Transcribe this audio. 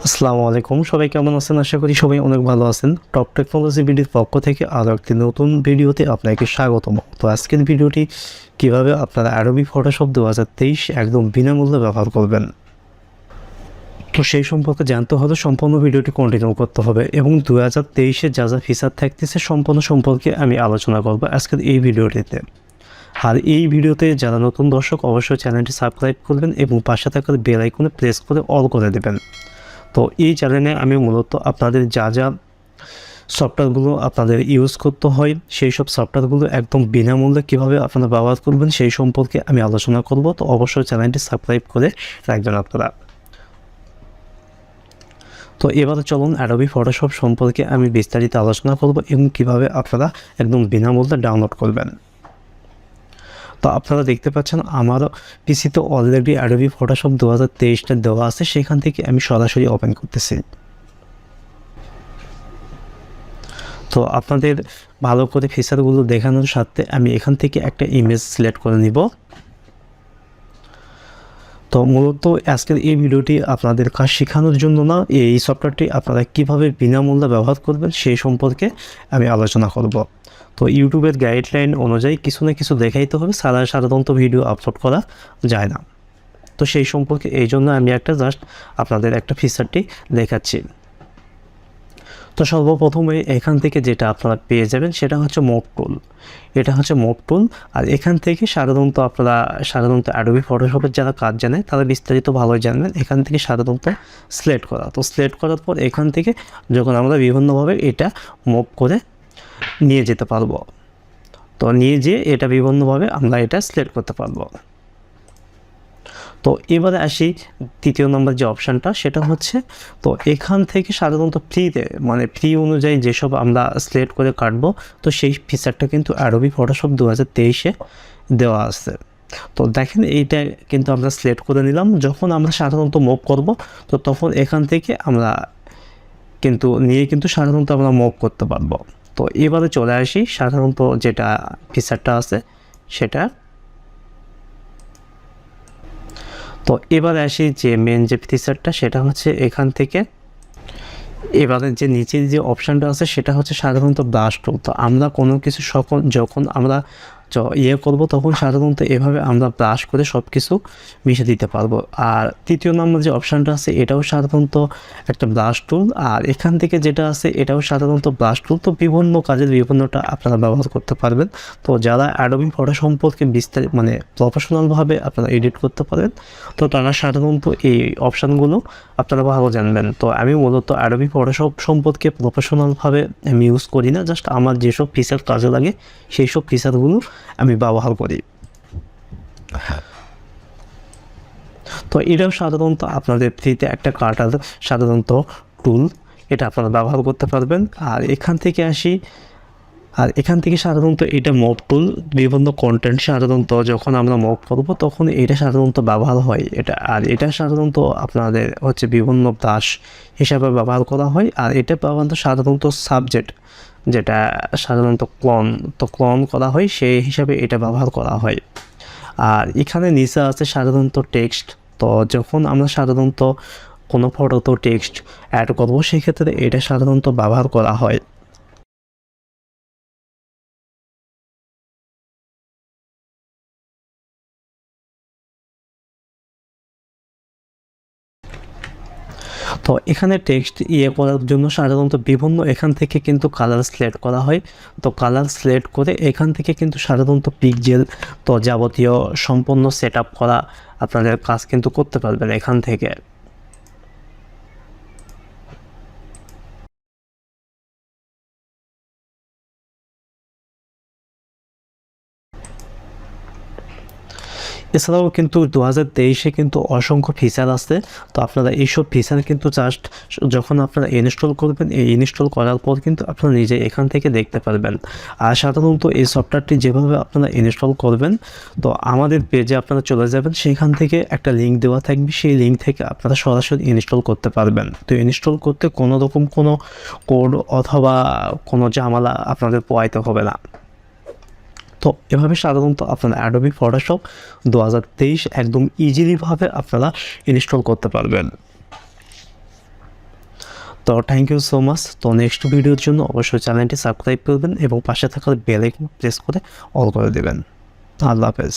আসসালামু আলাইকুম, সবাই কেমন আছেন? আশা করি সবাই অনেক ভালো আছেন। টপ টেকনোলজি ভিডিওর পক্ষ থেকে আরও একটি নতুন ভিডিওতে আপনাকে স্বাগতম। তো আজকের ভিডিওটি কিভাবে আপনারা অ্যাডোবি ফটোশপ 2023 একদম বিনামূল্যে ব্যবহার করবেন, তো সেই সম্পর্কে জানতে হলে সম্পূর্ণ ভিডিওটি কন্টিনিউ করতে হবে এবং 2023-এ যা যা ফিচার থাকতেছে সম্পূর্ণ সম্পর্কে আমি আলোচনা করব আজকের এই ভিডিওটিতে। আর এই ভিডিওতে যারা নতুন দর্শক অবশ্যই চ্যানেলটি সাবস্ক্রাইব করবেন এবং পাশে থাকা বেল আইকনে প্রেস করে অল করে দেবেন। তো এই চ্যানেলে আমি মূলত আপনাদের যা যা সফটওয়্যারগুলো আপনাদের ইউজ করতে হয় সেই সব সফটওয়্যারগুলো একদম বিনামূল্যে কীভাবে আপনারা ব্যবহার করবেন সেই সম্পর্কে আমি আলোচনা করব। তো অবশ্যই চ্যানেলটি সাবস্ক্রাইব করে রাখবেন আপনারা। তো এবারে চলুন অ্যাডোবি ফটোশপ সম্পর্কে আমি বিস্তারিত আলোচনা করব এবং কীভাবে আপনারা একদম বিনামূল্যে ডাউনলোড করবেন। তো আপনারা দেখতে পাচ্ছেন আমার পিসিতে অলরেডি অ্যাডোবি ফটোশপ 2023টা দেওয়া আছে, সেখান থেকে আমি সরাসরি ওপেন করতেছি। তো আপনাদের ভালো করে ফিচারগুলো দেখানোর সাথে আমি এখান থেকে একটা ইমেজ সিলেক্ট করে নিব। তো মূলত আজকের এই ভিডিওটি আপনাদের কাজ শেখানোর জন্য না, এই সফটওয়্যারটি আপনারা কীভাবে বিনামূল্যে ব্যবহার করবেন সেই সম্পর্কে আমি আলোচনা করব। তো ইউটিউবের গাইডলাইন অনুযায়ী কিছু না কিছু দেখাইতে হবে, সাধারণত ভিডিও আপলোড করা যায় না। তো সেই সম্পর্কে এই জন্য আমি একটা জাস্ট আপনাদের একটা ফিচারটি দেখাচ্ছি। তো সর্বপ্রথমে এখান থেকে যেটা আপনারা পেয়ে যাবেন সেটা হচ্ছে মুভ টুল। এটা হচ্ছে মুভ টুল। আর এখান থেকে সাধারণত অ্যাডোবি ফটোশপের যারা কাজ জানে তারা বিস্তারিত ভালোই জানবেন। এখান থেকে সাধারণত সিলেক্ট করা, তো সিলেক্ট করার পর এখান থেকে যখন আমরা বিভিন্নভাবে এটা মুভ করে নিয়ে যেতে পারবো, তো নিয়ে যেয়ে এটা বিভিন্নভাবে আমরা এটা সিলেক্ট করতে পারবো। তো এবারে আসি তৃতীয় নম্বর যে অপশানটা, সেটা হচ্ছে তো এখান থেকে সাধারণত ফ্রিতে ফ্রি অনুযায়ী যেসব আমরা সিলেক্ট করে কাটবো, তো সেই ফিচারটা কিন্তু অ্যাডোবি ফটোশপ 2023-এ দেওয়া আছে। তো দেখেন এইটা কিন্তু আমরা সিলেক্ট করে নিলাম। যখন আমরা সাধারণত মুভ করব তো তখন এখান থেকে আমরা কিন্তু সাধারণত আমরা মুভ করতে পারবো। তো এবারে চলে আসি সাধারণত যেটা ফিচারটা আছে সেটা। তো এবার আসি যে মেন যে ফিচারটা, সেটা হচ্ছে এখান থেকে এবারে যে নিচের যে অপশানটা আছে সেটা হচ্ছে সাধারণত ব্রাশ টুল। তো আমরা কোনো কিছু যখন আমরা করবো তখন সাধারণত এভাবে আমরা ব্রাশ করে সব কিছু মিশে দিতে পারবো। আর তৃতীয় নম্বর যে অপশানটা আছে এটাও সাধারণত একটা ব্রাশ টুল, আর এখান থেকে যেটা আছে এটাও সাধারণত ব্রাশ টুল। তো বিভিন্ন কাজের বিভিন্নটা আপনারা ব্যবহার করতে পারবেন। তো যারা অ্যাডোবি ফটো সম্পর্কে প্রফেশনালভাবে আপনারা এডিট করতে পারেন, তো তারা সাধারণত এই অপশানগুলো আপনারা ভালো জানবেন। তো আমি মূলত অ্যাডোবি ফটোশপ সম্পর্কে প্রফেশনালভাবে আমি ইউজ করি না, জাস্ট আমার যেসব ফিচার কাজে লাগে সেই সব ফিচারগুলো আমি ব্যবহার করি। তো এটাও সাধারণত আপনাদের ফ্রিতে একটা কাটার সাধারণত টুল, এটা আপনারা ব্যবহার করতে পারবেন। আর এখান থেকে সাধারণত এটা মুভ টুল, বিভিন্ন কন্টেন্ট সাধারণত যখন আমরা মুভ করব তখন এটা সাধারণত ব্যবহার হয় এটা। আর এটা সাধারণত আপনাদের হচ্ছে বিভিন্ন ব্রাশ হিসাবে ব্যবহার করা হয়। আর এটা সাধারণত সাবজেক্ট যেটা সাধারণত ক্লোন করা হয় সেই হিসাবে এটা ব্যবহার করা হয়। আর এখানে নিচে আছে সাধারণত টেক্সট। তো যখন আমরা সাধারণত কোনো ফটোতে টেক্সট অ্যাড করবো সেক্ষেত্রে এটা সাধারণত ব্যবহার করা হয়। তো এখানে টেক্সট করার জন্য সাধারণত বিভিন্ন এখান থেকে কিন্তু কালার সিলেক্ট করা হয়। তো কালার সিলেক্ট করে এখান থেকে কিন্তু সাধারণত পিক্সেল তো যাবতীয় সম্পূর্ণ সেট আপ করা আপনাদের কাজ কিন্তু করতে পারবেন এখান থেকে। এছাড়াও কিন্তু 2023-এ কিন্তু অসংখ্য ফিচার আছে। তো আপনারা এইসব ফিচার কিন্তু জাস্ট যখন আপনারা ইনস্টল করবেন, এই ইনস্টল করার পর কিন্তু আপনারা নিজে এখান থেকে দেখতে পারবেন। আর সাধারণত এই সফটওয়্যারটি যেভাবে আপনারা ইনস্টল করবেন, তো আমাদের পেজে আপনারা চলে যাবেন, সেখান থেকে একটা লিঙ্ক দেওয়া থাকবে, সেই লিঙ্ক থেকে আপনারা সরাসরি ইনস্টল করতে পারবেন। তো ইনস্টল করতে কোনো রকম কোনো কোড অথবা কোনো ঝামেলা আপনাদের পোয়াইতে হবে না। তো এভাবে সাধারণত আপনারা অ্যাডোবি ফটোশপ 2023 একদম ইজিলিভাবে আপনারা ইনস্টল করতে পারবেন। তো থ্যাংক ইউ সো মাচ। তো নেক্সট ভিডিওর জন্য অবশ্যই চ্যানেলটি সাবস্ক্রাইব করবেন এবং পাশে থাকা বেল আইকন প্রেস করে অল করে দেবেন। আল্লাহ হাফেজ।